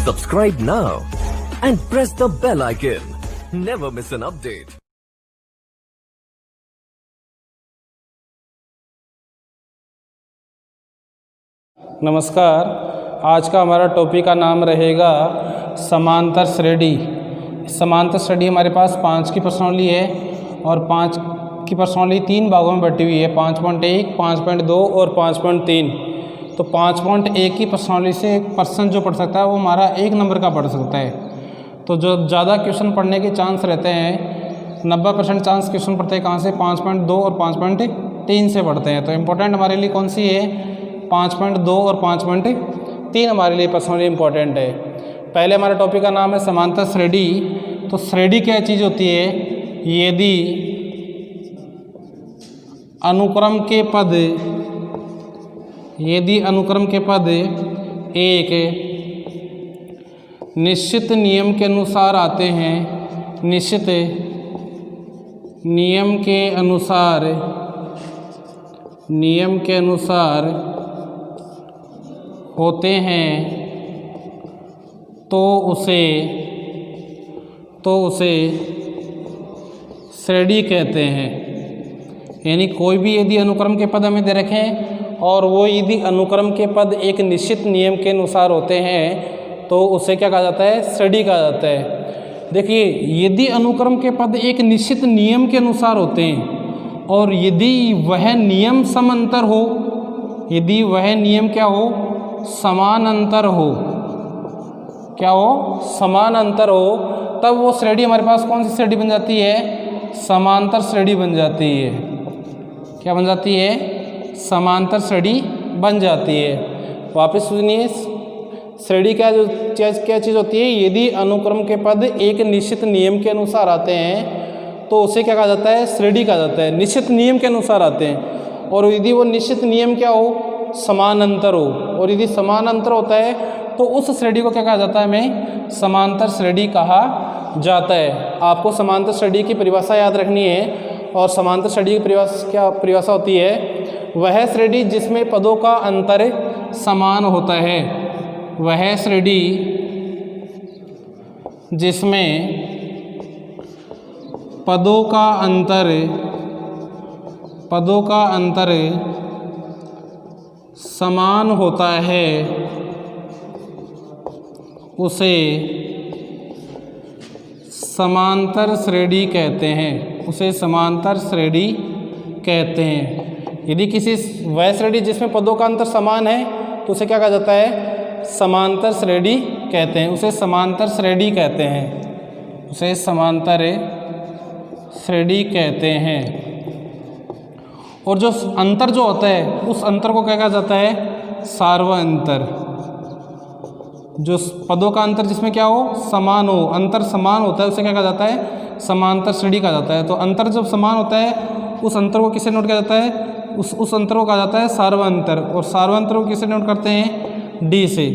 Subscribe now and press the bell icon. Never miss an update. नमस्कार, आज का हमारा टॉपिक का नाम रहेगा समांतर श्रेणी। समांतर श्रेणी हमारे पास 5 की प्रश्नावली है और 5 की प्रश्नावली 3 भागों में बटी हुई है, 5.1, 5.2 और 5.3। तो 5.1 की प्रश्नावली से एक पर्सन जो पढ़ सकता है वो हमारा 1 नंबर का पढ़ सकता है। तो जो ज़्यादा क्वेश्चन पढ़ने के चांस रहते हैं, 90% चांस क्वेश्चन पढ़ते हैं कहाँ से, 5.2 और 5.3 से पढ़ते हैं। तो इम्पोर्टेंट हमारे लिए कौन सी है, 5.2 और 5.3 हमारे लिए पर्सनली इम्पोर्टेंट है। पहले हमारा टॉपिक का नाम है समांतर श्रेणी। तो श्रेणी क्या चीज़ होती है, यदि अनुक्रम के पद एक निश्चित नियम के अनुसार आते हैं, निश्चित नियम के अनुसार होते हैं, तो उसे श्रेणी कहते हैं। यानी कोई भी यदि अनुक्रम के पद हमें दे रखें और वो यदि अनुक्रम के पद एक निश्चित नियम के अनुसार होते हैं तो उसे क्या कहा जाता है, श्रेणी कहा जाता है। देखिए, यदि अनुक्रम के पद एक निश्चित नियम के अनुसार होते हैं और यदि वह नियम समांतर हो, यदि वह नियम क्या हो, समानांतर हो, क्या हो, समानांतर हो, तब वो श्रेणी हमारे पास कौन सी श्रेणी बन जाती है, समांतर श्रेणी बन जाती है। क्या बन जाती है, समांतर श्रेणी बन जाती है। वापस सुनिए, श्रेणी क्या चीज़ होती है, यदि अनुक्रम के पद एक निश्चित नियम के अनुसार आते हैं तो उसे क्या कहा जाता है, श्रेणी कहा जाता है। निश्चित नियम के अनुसार आते हैं और यदि वो निश्चित नियम क्या हो, समानांतर हो, और यदि समानांतर होता है तो उस श्रेणी को क्या कहा जाता है, हमें समांतर श्रेणी कहा जाता है। आपको समांतर श्रेणी की परिभाषा याद रखनी है। और समांतर श्रेणी की परिभाषा होती है, वह श्रेणी जिसमें पदों का अंतर समान होता है, वह श्रेणी जिसमें पदों का अंतर समान होता है, उसे समांतर श्रेणी कहते हैं, उसे समांतर श्रेणी कहते हैं। यदि किसी वह श्रेणी जिसमें पदों का अंतर समान है तो उसे क्या कहा जाता है, समांतर श्रेणी कहते हैं, उसे समांतर श्रेणी कहते हैं, उसे समांतर श्रेणी कहते हैं। और जो अंतर जो होता है उस अंतर को क्या कहा जाता है, सार्वअंतर। जो पदों का अंतर जिसमें क्या हो, समान हो, अंतर समान होता है, उसे क्या कहा जाता है, समांतर श्रेणी कहा जाता है। तो अंतर जब समान होता है उस अंतर को किससे नोट किया जाता है, उस अंतर को कहा जाता है सार्वअंतर। और सार्वअंतर को किससे नोट करते हैं, डी से।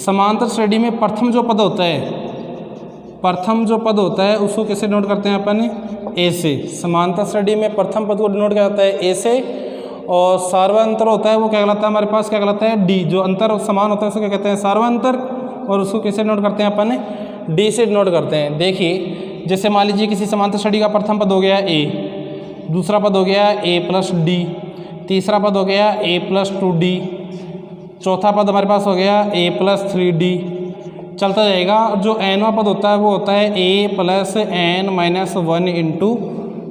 समांतर श्रेणी में प्रथम जो पद होता है उसको किससे नोट करते हैं अपन, ए से। समांतर श्रेणी में प्रथम पद को नोट किया जाता है ए से। और सार्वअंतर होता है वो क्या कहलाता है, हमारे पास क्या कहलाता है, डी। जो अंतर समान होता है उसको क्या कहते हैं, सार्वअंतर। और उसको किससे नोट करते हैं अपन, डी से नोट करते हैं। देखिए, जैसे मान लीजिए किसी समांतर श्रेणी का प्रथम पद हो गया ए, दूसरा पद हो गया ए प्लस डी, तीसरा पद हो गया ए प्लस 2d, चौथा पद हमारे पास हो गया ए प्लस 3d, चलता जाएगा। जो एनवा पद होता है वो होता है A plus N minus 1 into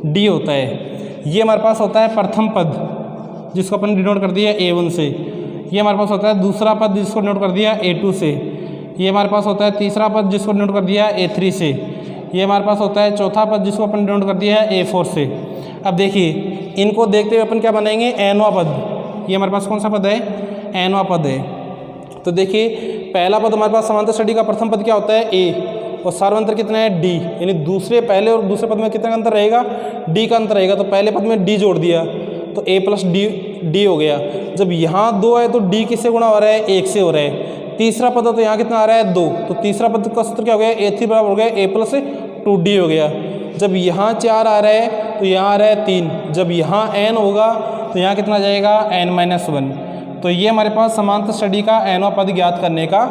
D होता है। ये हमारे पास होता है प्रथम पद जिसको अपन डिनोट कर दिया A1 से। ये हमारे पास होता है दूसरा पद जिसको नोट कर दिया A2 से। ये हमारे पास होता है तीसरा पद जिसको नोट कर दिया A3 से। ये हमारे पास होता है चौथा पद जिसको अपन नोट कर दिया है A4 से। अब देखिए, इनको देखते हुए अपन क्या बनाएंगे, एनवा पद। ये हमारे पास कौन सा पद है, एनवा पद है। तो देखिए, पहला पद हमारे पास समांतर श्रेणी का प्रथम पद क्या होता है, ए, और सार्वअंतर कितना है, डी। यानी पहले और दूसरे पद में कितना अंतर रहेगा, डी का अंतर रहेगा। तो पहले पद में डी जोड़ दिया तो ए प्लस डी हो गया। जब यहाँ 2 है तो डी किससे गुणा हो रहा है, 1 से हो रहा है। तीसरा पद है तो यहाँ कितना आ रहा है, 2। तो तीसरा पद का सूत्र क्या हो गया, A3 बराबर हो गया ए प्लस 2d हो गया। जब यहाँ 4 आ रहा है तो यहाँ आ रहा है 3। जब यहाँ n होगा तो यहाँ कितना आ जाएगा, n-1। तो ये हमारे पास समांतर श्रेणी का nवां पद ज्ञात करने का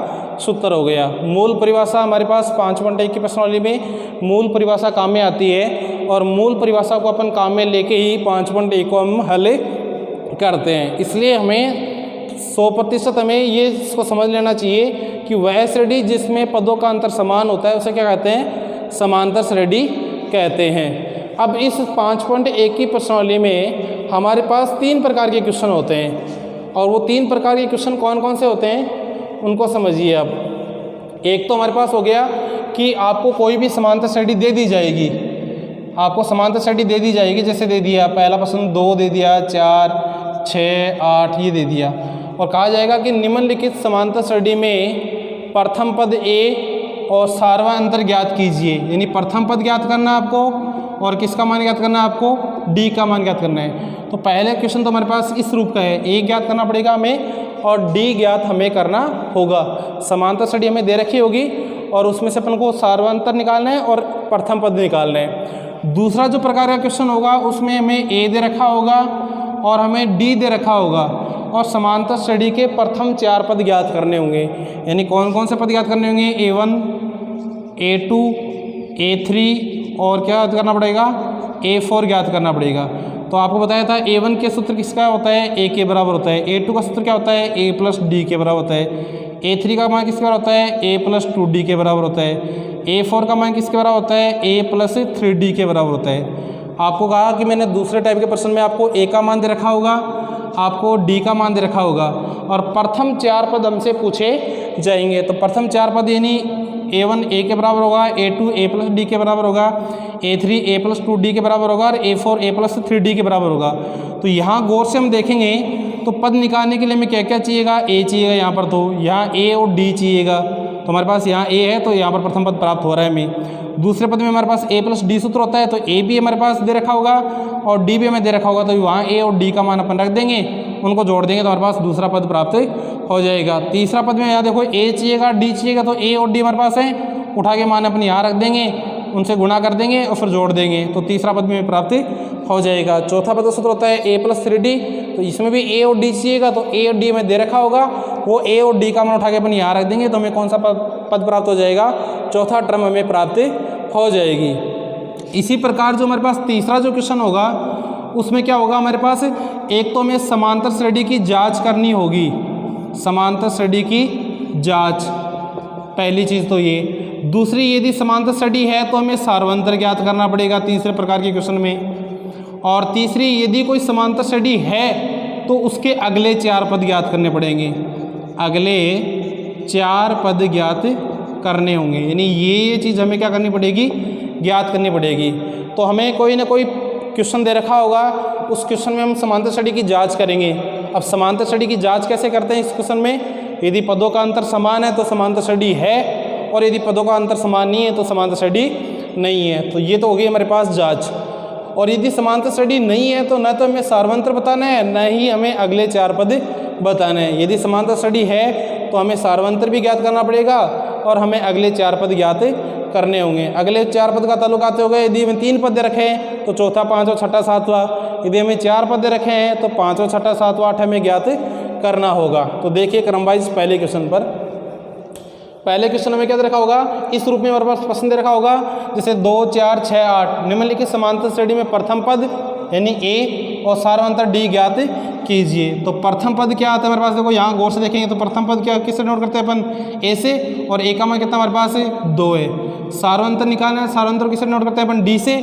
सूत्र हो गया। मूल परिभाषा हमारे पास 5.1 की प्रश्नावली में मूल परिभाषा काम में आती है और मूल परिभाषा को अपन काम में लेके ही 5.1 को हम हल करते हैं। इसलिए हमें 100% हमें ये इसको समझ लेना चाहिए कि वह श्रेणी जिसमें पदों का अंतर समान होता है उसे क्या कहते हैं, समांतर श्रेणी कहते हैं। अब इस 5.1 की प्रश्नावली में हमारे पास 3 प्रकार के क्वेश्चन होते हैं और वो 3 प्रकार के क्वेश्चन कौन कौन से होते हैं उनको समझिए। अब एक तो हमारे पास हो गया कि आपको कोई भी समांतर श्रेणी दे दी जाएगी, आपको समांतर श्रेणी दे दी जाएगी, जैसे दे दिया पहला प्रश्न 2 दे दिया, 4, 6, 8 ये दे दिया और कहा जाएगा कि निम्नलिखित समांतर श्रेणी में प्रथम पद ए और सारवा अंतर ज्ञात कीजिए। यानी प्रथम पद ज्ञात करना है आपको और किसका मान ज्ञात करना है, आपको डी का मान ज्ञात करना है। तो पहले क्वेश्चन तो हमारे पास इस रूप का है, ए ज्ञात करना पड़ेगा हमें और डी ज्ञात हमें करना होगा। समांतर श्रेणी हमें दे रखी होगी और उसमें से अपन को सार्वांतर निकालना है और प्रथम पद निकालना है। दूसरा जो प्रकार का क्वेश्चन होगा उसमें हमें ए दे रखा होगा और हमें डी दे रखा होगा और समांतर श्रेणी के प्रथम 4 पद ज्ञात करने होंगे। यानी कौन कौन से पद ज्ञात करने होंगे, A1, A2, A3 और क्या ज्ञात करना पड़ेगा, A4 ज्ञात करना पड़ेगा। तो आपको बताया था A1 के सूत्र किसका होता है, A के बराबर होता है। A2 का सूत्र क्या होता है, A प्लस डी के बराबर होता है। A3 का मान किसके बराबर होता है, A प्लस 2D के बराबर होता है। A4 का मान किसके बराबर होता है, A प्लस 3D के बराबर होता है। आपको कहा कि मैंने दूसरे टाइप के प्रश्न में आपको A का मान दे रखा होगा, आपको D का मान दे रखा होगा और प्रथम 4 पद हमसे पूछे जाएंगे। तो प्रथम 4 पद यानी A1 A के बराबर होगा, A2 A प्लस डी के बराबर होगा, A3 A प्लस 2D के बराबर होगा और A4 A प्लस 3D के बराबर होगा। तो यहाँ गौर से हम देखेंगे तो पद निकालने के लिए हमें क्या क्या चाहिएगा, A चाहिएगा यहाँ पर, तो यहाँ A और D चाहिएगा। तो हमारे पास यहाँ A है तो यहाँ पर प्रथम पद प्राप्त हो रहा है हमें। दूसरे पद में हमारे पास A प्लस डी सूत्र होता है तो A भी हमारे पास दे रखा होगा और D भी हमें दे रखा होगा। तो वहाँ A और D का मान अपन रख देंगे, उनको जोड़ देंगे तो हमारे पास दूसरा पद प्राप्त हो जाएगा। तीसरा पद में यहाँ देखो A चाहिएगा, D चाहिएगा, तो A और D हमारे पास है, उठा के मान अपन यहाँ रख देंगे, उनसे गुणा कर देंगे और फिर जोड़ देंगे तो तीसरा पद में प्राप्त हो जाएगा। चौथा पद का सूत्र होता है A प्लस 3D, तो इसमें भी A और D चाहिएगा तो A और D में दे रखा होगा, वो A और D का मान उठा के अपन यहाँ रख देंगे तो हमें कौन सा पद प्राप्त हो जाएगा, चौथा टर्म हमें प्राप्त हो जाएगी। इसी प्रकार जो हमारे पास तीसरा जो क्वेश्चन होगा उसमें क्या होगा, हमारे पास एक तो हमें समांतर श्रेणी की जांच करनी होगी, समांतर श्रेणी की जांच पहली चीज़ तो ये। दूसरी, यदि समांतर श्रेणी है तो हमें सार्वंतर ज्ञात करना पड़ेगा तीसरे प्रकार के क्वेश्चन में। और तीसरी, यदि कोई समांतर श्रेणी है तो उसके अगले 4 पद ज्ञात करने पड़ेंगे, अगले 4 पद ज्ञात करने होंगे। यानी ये चीज़ हमें क्या करनी पड़ेगी, ज्ञात करनी पड़ेगी। तो हमें कोई ना कोई क्वेश्चन दे रखा होगा, उस क्वेश्चन में हम समांतर श्रेणी की जांच करेंगे। अब समांतर श्रेणी की जांच कैसे करते हैं इस क्वेश्चन में, यदि पदों का अंतर समान है तो समांतर श्रेणी है और यदि पदों का अंतर समान नहीं है तो समांतर श्रेणी नहीं है। तो ये तो हो गई हमारे पास जांच। और यदि समांतर श्रेणी नहीं है तो न तो हमें सार्वंतर बताना है, न ही हमें अगले 4 पद बताना है। यदि समांतर श्रेणी है तो हमें सार्वंतर भी ज्ञात करना पड़ेगा और हमें अगले 4 पद ज्ञात करने होंगे। अगले 4 पद का ताल्लुक आते हो गए, यदि हमें 3 पद दे रखे हैं तो चौथा, पाँचवा, छठा, सातवां। यदि हमें 4 पद दे रखे हैं तो पाँचवा, छठा, सातवां, आठ हमें ज्ञात करना होगा। तो देखिए क्रम वाइज पहले क्वेश्चन पर, पहले क्वेश्चन में क्या दे रखा होगा, इस रूप में हमारे पास प्रश्न दे रखा होगा जैसे 2, 4, 6, 8 निम्नलिखित समांतर श्रेणी में प्रथम पद यानी A और सार्वंतर D ज्ञात कीजिए। तो प्रथम पद क्या आता है हमारे पास, देखो यहाँ गौर से देखेंगे तो प्रथम पद क्या किससे नोट करते हैं अपन, A से, और A का मान कितना हमारे पास 2 है। सार्वंतर निकालना है, सार्वंतर किससे नोट करते हैं अपन, D से,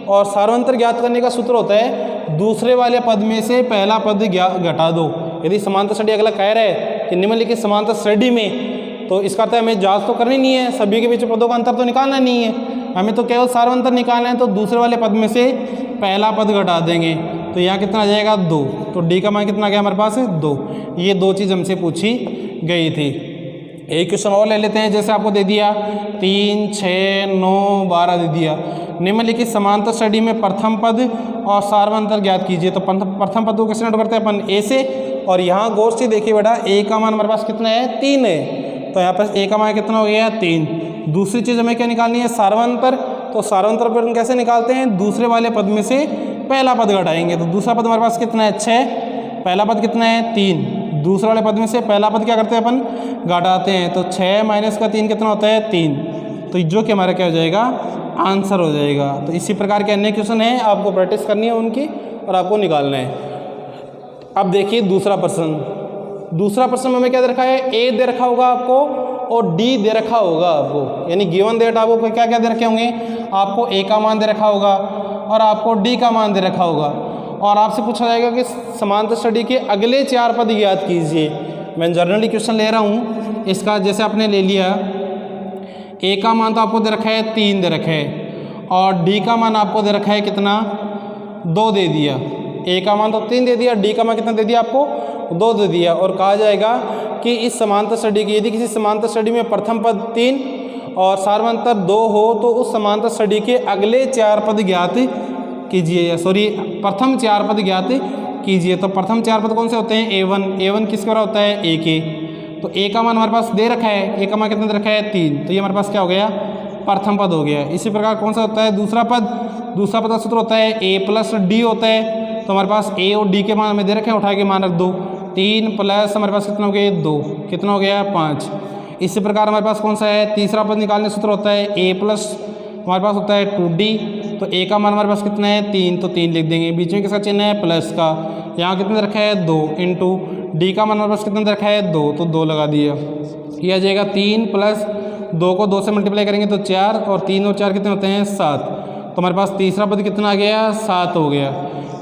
और सार्वंतर ज्ञात करने का सूत्र होता है दूसरे वाले पद में से पहला पद घटा दो। यदि समांतर श्रेणी अगला कह रहा है कि निम्नलिखित समांतर श्रेणी में, तो इसका अर्थ है हमें जांच तो करनी नहीं है, सभी के बीच पदों का अंतर तो निकालना नहीं है, हमें तो केवल सार्वंतर निकालना है। तो दूसरे वाले पद में से पहला पद घटा देंगे तो यहाँ कितना आ जाएगा 2, तो D का मान कितना आ गया हमारे पास 2। ये 2 चीज़ हमसे पूछी गई थी। एक क्वेश्चन और ले लेते हैं, जैसे आपको दे दिया 3, 6, 9, 12 दे दिया, निम्नलिखित समांतर श्रेणी में प्रथम पद और सार्वंतर ज्ञात कीजिए। तो प्रथम पद को कैसे नोट करते हैं अपन, A से, और यहाँ गौर से देखिए बेटा A का मान हमारे पास कितना है 3 है, तो यहाँ पर A का मान कितना हो गया 3। दूसरी चीज़ हमें क्या निकालनी है, सार्वंतर। तो सार्वंतर पर हम कैसे निकालते हैं, दूसरे वाले पद में से पहला पद घटाएंगे। तो दूसरा पद हमारे पास कितना है 6, पहला पद कितना है 3, दूसरे वाले पद में से पहला पद क्या करते हैं अपन, घटाते हैं। तो 6 माइनस का 3 कितना होता है, 3। तो जो कि हमारा क्या हो जाएगा, आंसर हो जाएगा। तो इसी प्रकार के अन्य क्वेश्चन हैं, आपको प्रैक्टिस करनी है उनकी और आपको निकालना है। अब देखिए दूसरा प्रश्न। दूसरा प्रश्न में हमें क्या दे रखा है, ए दे रखा होगा आपको और डी दे रखा होगा आपको, यानी गिवन डेट आपको क्या क्या दे रखे होंगे, आपको ए का मान दे रखा होगा और आपको डी का मान दे रखा होगा। और आपसे पूछा जाएगा कि समांतर स्टडी के अगले 4 पद याद कीजिए। मैं जनरली क्वेश्चन ले रहा हूँ इसका, जैसे आपने ले लिया ए का मान तो आपको दे रखा है 3 दे रखा है और डी का मान आपको दे रखा है कितना, 2 दे दिया। ए का मान तो 3 दे दिया, डी का मान कितना दे दिया आपको, 2 दे दिया। और कहा जाएगा कि इस समांतर स्टडी की, यदि किसी समांतर स्टडी में प्रथम पद 3 और सार्वंतर 2 हो तो उस समांतर स्टडी के अगले 4 पद ज्ञात कीजिए, सॉरी प्रथम 4 पद ज्ञात कीजिए। तो प्रथम 4 पद कौन से होते हैं, A1 किसके बराबर होता है, ए के। तो ए का मान हमारे पास दे रखा है, ए का मान कितना दे रखा है, 3। तो ये हमारे पास क्या हो गया, प्रथम पद हो गया। इसी प्रकार कौन सा होता है दूसरा पद, दूसरा पद का सूत्र होता है A प्लस डी होता है। तो हमारे पास ए और डी के मान हमें दे रखे हैं, उठा के मान रख दो। 3 प्लस हमारे पास कितना हो गया, 2, कितना हो गया, 5। इसी प्रकार हमारे पास कौन सा है तीसरा पद निकालने सूत्र होता है ए प्लस हमारे पास होता है 2d। तो ए का मान हमारे पास कितना है, 3, तो 3 लिख देंगे। बीच में किसका चिन्ह है, प्लस का। यहाँ कितना दे रखा है, 2 इंटू डी का मान हमारे पास कितना दे रखा है, 2, तो 2 लगा दिया। ये आ जाएगा 3 प्लस 2 को 2 से मल्टीप्लाई करेंगे तो 4 और 3 और 4 कितने होते हैं, 7। तो हमारे पास तीसरा पद कितना आ गया, 7 हो गया।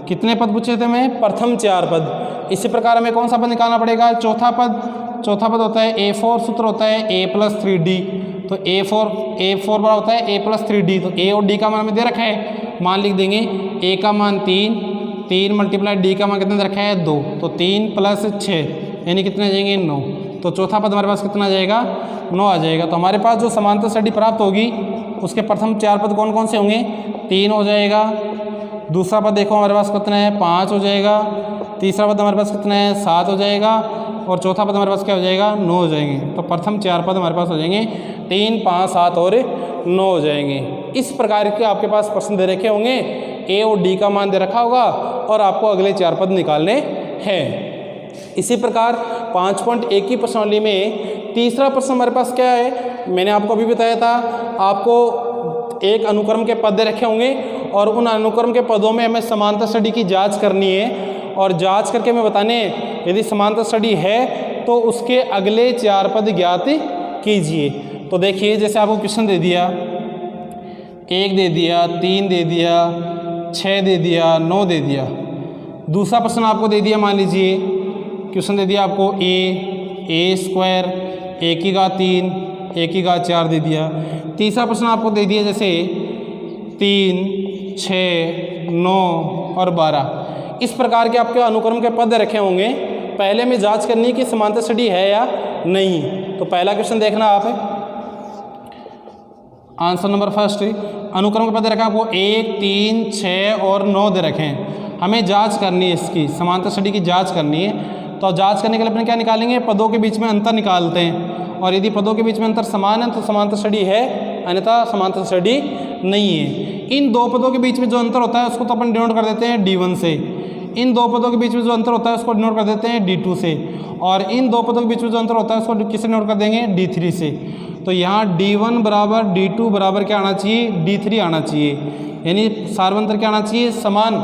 कितने पद पूछे थे हमें, प्रथम 4 पद। इसी प्रकार हमें कौन सा पद निकालना पड़ेगा, चौथा पद। चौथा पद होता है A4, सूत्र होता है A प्लस 3D। तो A4 बड़ा होता है A प्लस 3D। तो A और D का मान हमें दे रखा है, मान लिख देंगे। A का मान 3 मल्टीप्लाई D का मान कितना दे रखा है, 2। तो 3 प्लस 6 यानी कितने आ जाएंगे, 9। तो चौथा पद हमारे पास कितना आ जाएगा, 9 आ जाएगा। तो हमारे पास जो समांतर स्टडी प्राप्त होगी उसके प्रथम 4 पद कौन कौन से होंगे, 3 हो जाएगा। दूसरा पद देखो हमारे पास कितना है, 5 हो जाएगा। तीसरा पद हमारे पास कितना है, 7 हो जाएगा। और चौथा पद हमारे पास क्या हो जाएगा, 9 हो जाएंगे। तो प्रथम 4 पद हमारे पास हो जाएंगे 3, 5, 7 और 9 हो जाएंगे। इस प्रकार के आपके पास प्रश्न दे रखे होंगे, ए और डी का मान दे रखा होगा और आपको अगले 4 पद निकालने हैं। इसी प्रकार 5.1 की प्रश्नावली में तीसरा प्रश्न हमारे पास क्या है, मैंने आपको अभी बताया था, आपको एक अनुक्रम के पद दे रखे होंगे और उन अनुक्रम के पदों में हमें समांतर स्टडी की जांच करनी है और जांच करके हमें बताने यदि समांतर स्टडी है तो उसके अगले 4 पद ज्ञात कीजिए। तो देखिए जैसे आपको क्वेश्चन दे दिया, 1 दे दिया, 3 दे दिया, 6 दे दिया, 9 दे दिया। दूसरा प्रश्न आपको दे दिया, मान लीजिए क्वेश्चन दे दिया आपको a स्क्वायर, a की घात 3, a की घात 4 दे दिया। तीसरा प्रश्न आपको दे दिया जैसे 3, 6, 9 और 12। इस प्रकार के आपके अनुक्रम के पद रखे होंगे। पहले में जांच करनी कि समांतर स्टडी है या नहीं। तो पहला क्वेश्चन देखना आप, आंसर नंबर फर्स्ट, अनुक्रम के पद रखे आपको 1, 3, 6 और 9 दे रखे हैं। हमें जांच करनी है, इसकी समांतर स्टडी की जांच करनी है। तो जांच करने के लिए अपने क्या निकालेंगे, पदों के बीच में अंतर निकालते हैं और यदि पदों के बीच में अंतर समान है तो समांतर स्टडी है, अन्यथा समांतर स्टडी नहीं है। इन 2 पदों के बीच में जो अंतर होता है उसको तो अपन डिनोट कर देते हैं D1 से। इन 2 पदों के बीच में जो अंतर होता है उसको डिनोट कर देते हैं D2 से। और इन 2 पदों के बीच में जो अंतर होता है उसको किससे डिनोट कर देंगे, D3 से। तो यहाँ D1 बराबर D2 बराबर क्या आना चाहिए, D3 आना चाहिए। यानी सार्वंतर क्या आना चाहिए, समान।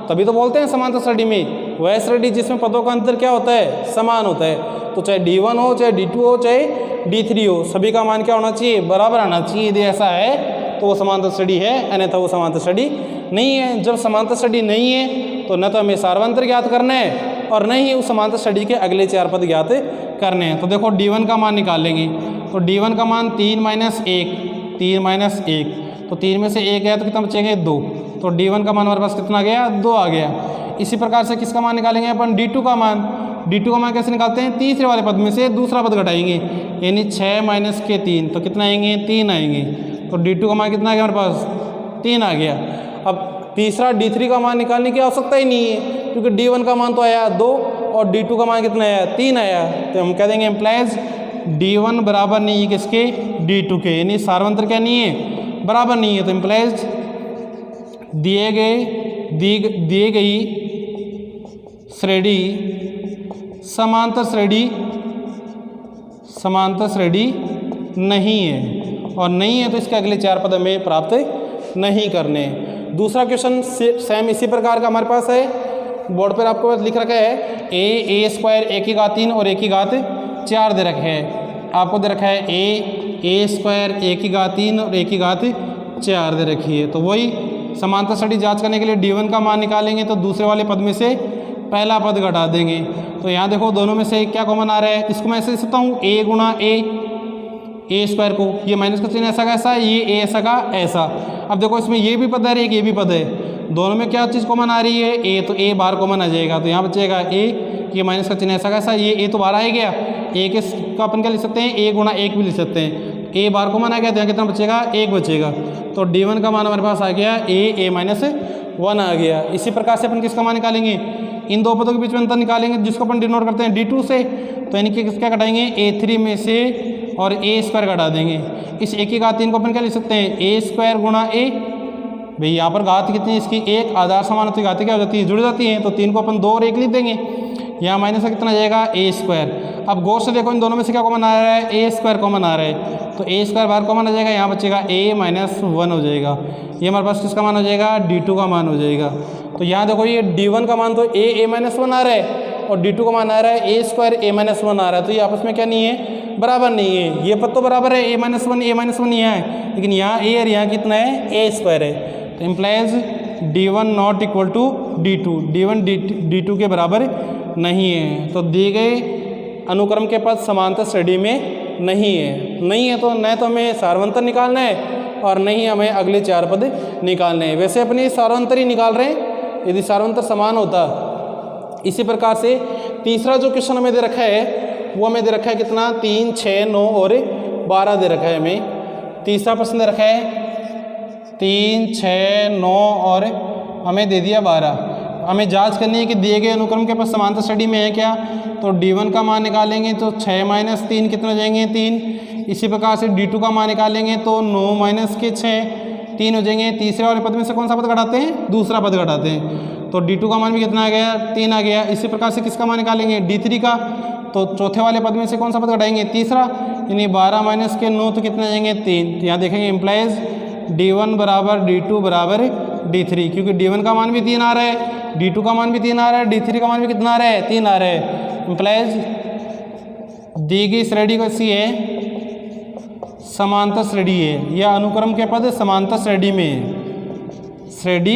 तभी तो बोलते हैं समांतर स्टडी में वह स्टडी जिसमें पदों का अंतर क्या होता है, समान होता है। तो चाहे D1 हो, चाहे D2 हो, चाहे D3 हो, सभी का मान क्या होना चाहिए, बराबर आना चाहिए। यदि ऐसा है तो वो समांतर स्टडी है, अन्यथा वो समांतर स्टडी नहीं है। जब समांतर स्टडी नहीं है तो न तो हमें सार्वंतर ज्ञात करना है और न ही उस समांतर स्टडी के अगले 4 पद ज्ञात करने हैं। तो देखो D1 का मान निकाल लेंगे। तो D1 का मान 3 - 1, 3 - 1, तो 3 में से 1 गया तो कितना बचेंगे, 2। तो D1 का मान हमारे पास कितना आ गया, 2 आ गया। इसी प्रकार से किसका मान निकालेंगे अपन, D2 का मान। D2 का मान कैसे निकालते हैं, तीसरे वाले पद में से दूसरा पद घटाएंगे, यानी 6 - के 3, तो कितना आएंगे, 3 आएंगे। तो D2 का मान कितना आ गया हमारे पास, 3 आ गया। अब तीसरा D3 का मान निकालने की आवश्यकता ही नहीं है क्योंकि D1 का मान तो आया 2 और D2 का मान कितना आया, 3 आया। तो हम कह देंगे इम्प्लाइज D1 बराबर नहीं है किसके, D2 के, यानी सार्वंतर क्या नहीं है, बराबर नहीं है। तो इम्प्लाइज दिए गई श्रेणी समांतर श्रेणी नहीं है, और नहीं है तो इसके अगले 4 पद हमें प्राप्त नहीं करने। दूसरा क्वेश्चन सेम इसी प्रकार का हमारे पास है, बोर्ड पर आपको लिख रखा है ए स्क्वायर a की घात 3 और a की घात 4 दे रखे है। आपको दे रखा है ए स्क्वायर a की घात 3 और a की घात 4 दे रखी है। तो वही समांतर श्रेणी जांच करने के लिए d1 का मान निकालेंगे तो दूसरे वाले पद में से पहला पद घटा देंगे। तो यहाँ देखो दोनों में से क्या कॉमन आ रहा है, इसको मैं ऐसे लिख सकता हूँ a गुणा ए स्क्वायर को, ये माइनस का चिन्ह ऐसा का ऐसा, ये ए ऐसा का ऐसा। अब देखो इसमें ये भी पद है एक ये भी पद है, दोनों में क्या चीज़ कॉमन आ रही है ए, तो ए बाहर कॉमन आ जाएगा। तो यहाँ बचेगा ए, ये माइनस का चिन्ह ऐसा का ऐसा, ये ए तो बाहर आ गया, ए के का अपन क्या लिख सकते हैं ए गुणा 1 भी लिख सकते हैं। ए बाहर कॉमन आ गया तो यहाँ कितना बचेगा 1 बचेगा। तो d1 का मान हमारे पास आ गया ए माइनस 1 आ गया। इसी प्रकार से अपन किसका मान निकालेंगे, इन दो पदों के बीच में अंतर निकालेंगे जिसको अपन डिनोट करते हैं d2 से। तो यानी कि क्या घटाएंगे a3 में से और a स्क्वायर घटा देंगे। इस a की घात 3 को अपन क्या लिख सकते हैं a स्क्वायर गुणा a, भाई यहाँ पर घात कितनी है इसकी 1, आधार समान होती घातें क्या हो जाती है जुड़ जाती हैं। तो 3 को अपन 2 और 1 लिख देंगे, यहाँ माइनस का कितना जाएगा a स्क्वायर। अब गौर से देखो इन दोनों में से क्या कॉमन आ रहा है a स्क्वायर कॉमन आ रहा है, तो a स्क्वायर बाहर कॉमन आ जाएगा, यहाँ बचेगा a माइनस 1 हो जाएगा। ये हमारे पास किसका मान हो जाएगा d2 का मान हो जाएगा। तो यहाँ देखो ये d1 का मान तो a माइनस 1 आ रहा है और d2 का मान आ रहा है a स्क्वायर a माइनस 1 आ रहा है। तो ये आपस में क्या नहीं है, बराबर नहीं है। ये पद तो बराबर है a माइनस 1 यहाँ है, लेकिन यहाँ a और यहाँ कितना है a स्क्वायर है। तो implies d1 not equal to d2, d1 d2 के बराबर नहीं है। तो दिए गए अनुक्रम के पद समांतर श्रेणी में नहीं है तो न तो हमें सार्वंतर निकालना है और नहीं हमें अगले 4 पद निकालने हैं। वैसे अपने सार्वंतर ही निकाल रहे हैं यदि सार्वंतर समान होता। इसी प्रकार से तीसरा जो क्वेश्चन हमें दे रखा है वो हमें दे रखा है कितना 3, 6, 9 और 12 दे रखा है। हमें तीसरा प्रश्न दे रखा है 3, 6, 9 और हमें दे दिया 12। हमें जांच करनी है कि दिए गए अनुक्रम के पास समांतर श्रेणी में है क्या। तो d1 का मान निकालेंगे तो 6 माइनस 3 कितने हो जाएंगे 3। इसी प्रकार से d2 का मान निकालेंगे तो 9 माइनस के 6 3 हो जाएंगे। तीसरे वाले पद में से कौन सा पद घटाते हैं, दूसरा पद घटाते हैं। तो d2 का मान भी कितना आ गया 3 आ गया। इसी प्रकार से किसका मान निकालेंगे d3 का, तो चौथे वाले पद में से कौन सा पद घटाएंगे तीसरा, यानी 12 माइनस के 9 तो कितने आ जाएंगे 3। तो यहाँ देखेंगे इम्प्लाइज d1 बराबर d2 बराबर d3, क्योंकि d1 का मान भी 3 आ रहा है, d2 का मान भी 3 आ रहा है, d3 का मान भी कितना आ रहा है 3 आ रहा है। इम्प्लाइज दी गई श्रेणी कैसी है, समांतर श्रेणी है, या अनुक्रम के पद समांतर श्रेणी में श्रेणी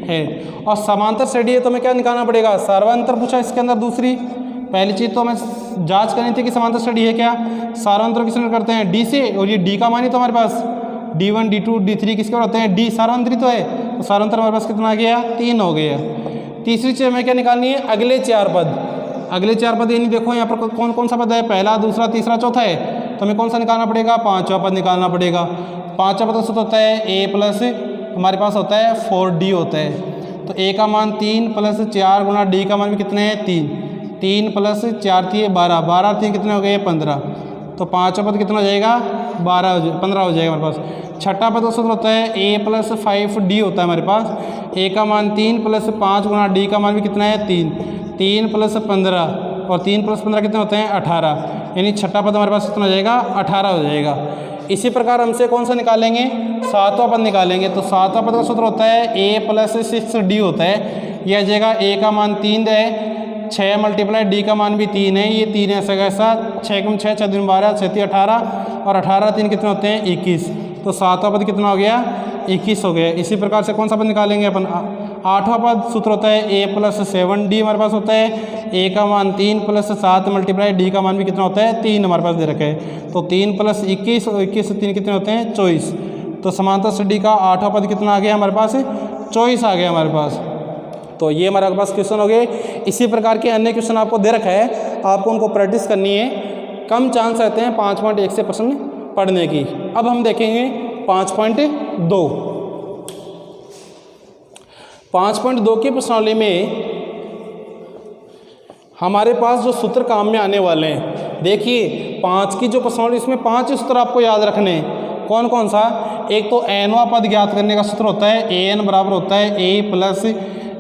है। और समांतर श्रेणी है तो हमें क्या निकालना पड़ेगा, सार्वंतर पूछा इसके अंदर। दूसरी पहली चीज़ तो हमें जांच करनी थी कि समांतर श्रेणी है क्या। सार्वंतर किसने करते हैं d से, और ये d का मान ही तो हमारे पास d1 d2 d3 किसके होते हैं d सार्वंतरी तो है। तो सार्वंतर हमारे पास कितना आ गया 3 हो गया। तीसरी चीज़ हमें क्या निकालनी है, अगले 4 पद। अगले 4 पद यानी देखो यहाँ पर कौन कौन सा पद है, पहला दूसरा तीसरा चौथा है। तो हमें कौन सा निकालना पड़ेगा, 5वां पद निकालना पड़ेगा। 5वां पद होता है a प्लस हमारे पास होता है 4d होता है। तो a का मान 3 प्लस 4 गुना d का मान भी कितने हैं 3 प्लस 4 थी 12, 12 3 कितने हो गए 15। तो 5वां पद कितना हो जाएगा 15 हो जाएगा हमारे पास। छठा पद सूत्र होता है a प्लस 5d होता है हमारे पास। a का मान 3 प्लस 5 गुना d का मान भी कितना है 3 प्लस 15 और 3 प्लस 15 कितने होते हैं 18, यानी छठा पद हमारे पास कितना हो जाएगा 18 हो जाएगा। इसी प्रकार हमसे कौन सा निकालेंगे, 7वां पद निकालेंगे। तो 7वां पद का सूत्र होता है a प्लस 6d होता है। यह आ जाएगा a का मान 3 है, 6 मल्टीप्लाई d का मान भी 3 है, ये 3 ऐसा कैसा 6 कम 6 6 12 6 18 और 18 3 कितने होते हैं 21। तो 7वां पद कितना हो गया 21 हो गया। इसी प्रकार से कौन सा पद निकालेंगे अपन, 8वां पद सूत्र होता है a प्लस 7d हमारे पास होता है। a का मान 3 प्लस 7 मल्टीप्लाई d का मान भी कितना होता है 3 हमारे पास दे रखा है। तो 3 प्लस 21 और 21 से 3 कितने होते हैं 24। तो समांतर श्रेणी का 8वां पद कितना आ गया हमारे पास 24 आ गया हमारे पास। तो ये हमारे पास क्वेश्चन हो गए। इसी प्रकार के अन्य क्वेश्चन आपको दे रखा है, आपको उनको प्रैक्टिस करनी है। कम चांस रहते हैं 5.1 से प्रश्न पढ़ने की। अब हम देखेंगे 5.2। 5.2 की प्रश्नावली में हमारे पास जो सूत्र काम में आने वाले हैं, देखिए 5 की जो प्रश्नावली इसमें 5 सूत्र आपको याद रखने हैं। कौन कौन सा, एक तो nवां पद ज्ञात करने का सूत्र होता है an बराबर होता है a plus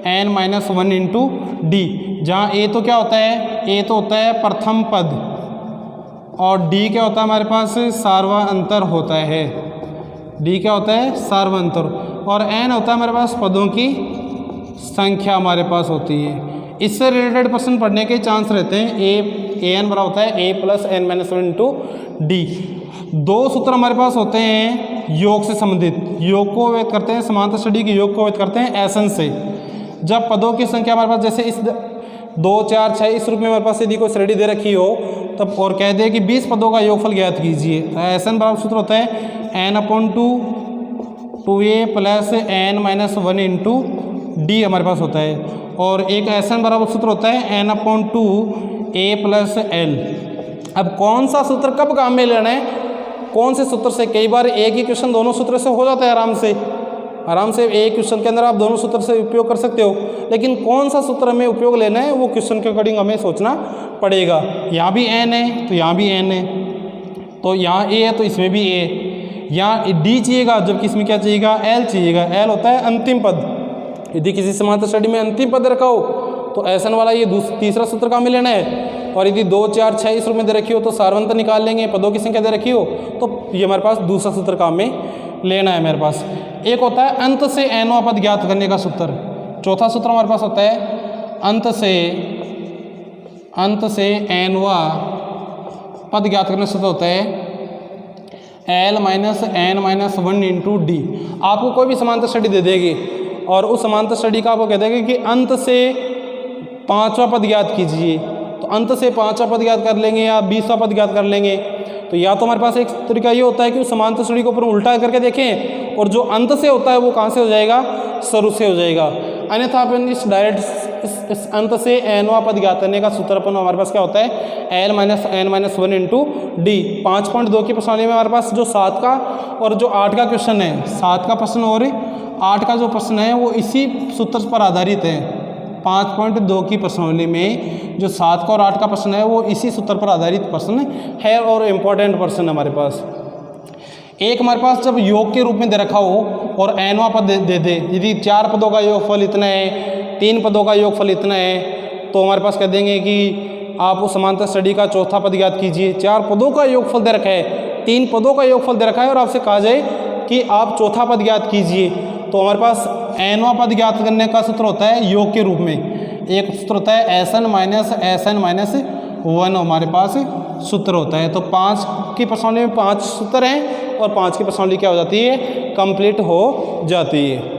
n minus 1 into D, जहाँ a तो क्या होता है ए तो होता है प्रथम पद और डी क्या होता है हमारे पास सार्वंतर होता है। डी क्या होता है सार्वंतर और एन होता है हमारे पास पदों की संख्या हमारे पास होती है। इससे रिलेटेड प्रश्न पढ़ने के चांस रहते हैं। ए एन बराबर होता है A plus N minus 1 into D. दो सूत्र हमारे पास होते हैं योग से संबंधित। योग को व्यक्त करते हैं समांतर स्टडी के योग को व्यक्त करते हैं एसन से। जब पदों की संख्या हमारे पास जैसे इस 2 4 6 इस रूप में हमारे पास यदि कोई श्रेणी दे रखी हो तब और कह दे कि 20 पदों का योगफल ज्ञात कीजिए तो एसन बराबर सूत्र होता है n/2 2a plus n minus 1 into D हमारे पास होता है। और एक एसन बराबर सूत्र होता है n/2 a प्लस l। अब कौन सा सूत्र कब काम में लेना है, कौन से सूत्र से? कई बार एक ही क्वेश्चन दोनों सूत्र से हो जाता है आराम से एक क्वेश्चन के अंदर आप दोनों सूत्र से उपयोग कर सकते हो, लेकिन कौन सा सूत्र हमें उपयोग लेना है वो क्वेश्चन के अकॉर्डिंग हमें सोचना पड़ेगा। यहाँ भी n है तो यहाँ भी n है, तो यहाँ a है तो इसमें भी a, यहाँ d चाहिएगा जबकि इसमें क्या चाहिएगा l चाहिएगा। l होता है अंतिम पद। यदि किसी समांतर श्रेणी में अंतिम पद रखा हो तो एसन वाला ये तीसरा सूत्र काम में लेना है। और यदि 2 4 6 इस रूप में दे रखी हो तो सार्वंतर निकाल लेंगे। पदों की संख्या दे रखी हो तो ये हमारे पास दूसरा सूत्र काम में लेना है। मेरे पास एक होता है अंत से nवां पद ज्ञात करने का सूत्र। चौथा सूत्र हमारे पास होता है अंत से nवां पद ज्ञात करने का सूत्र होता है l minus n minus 1 into D. आपको कोई भी समांतर स्टडी दे देगी और उस समांतर स्टडी का आपको कह देगा कि अंत से 5वां पद ज्ञात कीजिए, तो अंत से 5वां पद ज्ञात कर लेंगे या 20वां पद ज्ञात कर लेंगे। तो या तो हमारे पास एक तरीका ये होता है कि उस समांतर स्टडी को ऊपर उल्टा करके देखें और जो अंत से होता है वो कहाँ से हो जाएगा, शुरू से हो जाएगा। अन्यथा अपन इस डायरेक्ट इस अंत से nवां पद ज्ञात करने का सूत्र अपन हमारे पास क्या होता है l minus n minus 1 into D. 5.2 की प्रश्नावली में हमारे पास जो 7 का और जो 8 का क्वेश्चन है, 7 का प्रश्न और 8 का जो प्रश्न है वो इसी सूत्र पर आधारित है। 5.2 की प्रश्नावली में जो 7 का और 8 का प्रश्न है वो इसी सूत्र पर आधारित प्रश्न है और इम्पोर्टेंट प्रश्न हमारे पास। एक हमारे पास जब योग के रूप में दे रखा हो और nवां पद दे दे, यदि 4 पदों का योगफल इतना है, 3 पदों का योगफल इतना है, तो हमारे पास कह देंगे कि आप उस समांतर स्टडी का चौथा पद ज्ञात कीजिए। 4 पदों का योगफल दे रखा है, 3 पदों का योगफल दे रखा है और आपसे कहा जाए कि आप चौथा पद ज्ञात कीजिए, तो हमारे पास nवां पद ज्ञात करने का सूत्र होता है योग के रूप में। एक सूत्र होता है एसन माइनस 1 हमारे पास सूत्र होता है। तो 5 की प्रश्नावली में 5 सूत्र हैं और 5 की प्रश्नावली क्या हो जाती है, कंप्लीट हो जाती है।